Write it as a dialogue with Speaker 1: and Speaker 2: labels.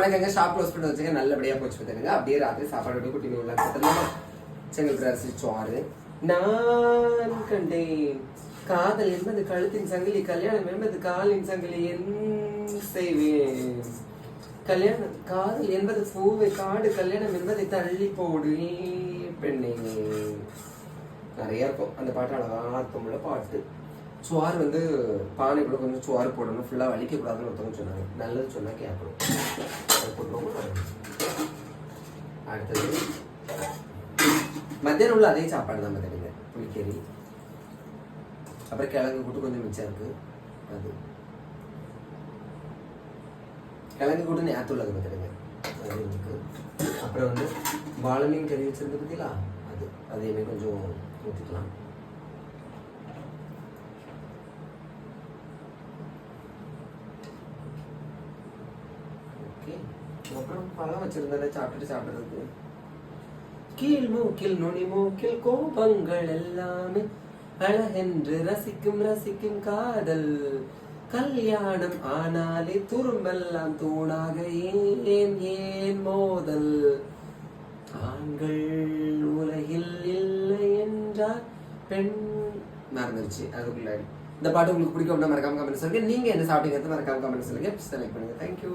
Speaker 1: வணக்கங்க. Shop close பண்ணி வச்சுங்க. நல்லபடியா போச்சு பார்த்துங்க. அப்படியே ராத்திரி சாப்பாடு குட்டி மீன் கொடுத்துடலாமா? செங்கல் அரிசி சோறு. நான் கண்டேன் காதல் என்பது கழுத்தின் சங்கிலி, கல்யாணம் என்பது காலின் சங்கிலி, என் செய்வேன் கல்யாணம். காதல் என்பது பூவை காடு, கல்யாணம் என்பதை தள்ளி போடு பெண்ணே. நிறைய இருக்கும் அந்த பாட்டு. அழகா அர்த்தமுள்ள பாட்டு. சுவார் வந்து பானைக்குள்ள கொஞ்சம் சுவார் போடணும், ஃபுல்லாக வலிக்க கூடாதுன்னு ஒருத்தவங்க சொன்னாங்க. நல்லது சொன்னா கேட்கணும். அடுத்தது மத்தியானம் உள்ள அதே சாப்பாடு தான் பார்த்துடுங்க. புளிக்கறி, அப்புறம் கிழங்கு கூட்டு கொஞ்சம் மிச்சம் இருக்கு. அது கிழங்கு கூட்டு நேற்று உள்ளது பார்த்துடுங்க. அது இருக்கு. அப்புறம் வந்து வாழை மீன் கறி வச்சிருந்து பார்த்தீங்களா, அது அதையுமே கொஞ்சம் ஊற்றிக்கலாம். அப்புறம் பழம் வச்சிருந்தால சாப்பிடுறதுக்கு. கீழ் மூக்கில் நுனி மூக்கில் கோபங்கள் எல்லாமே அழகென்று ரசிக்கும் காதல். கல்யாணம் ஆனாலே துரும்பெல்லாம் தூணாக ஏன் மோதல். ஆண்கள் உலகில் இல்லை என்றால் பெண் மறந்துருச்சு. அதுக்குள்ள இந்த பாட்டு உங்களுக்கு பிடிக்கும் மறக்காம கமெண்ட் சொல்லுங்க. நீங்க என்ன சாப்பிட்டீங்க மறக்காம கமெண்ட் சொல்லுங்க. செலக்ட் பண்ணுங்க. தேங்க்யூ.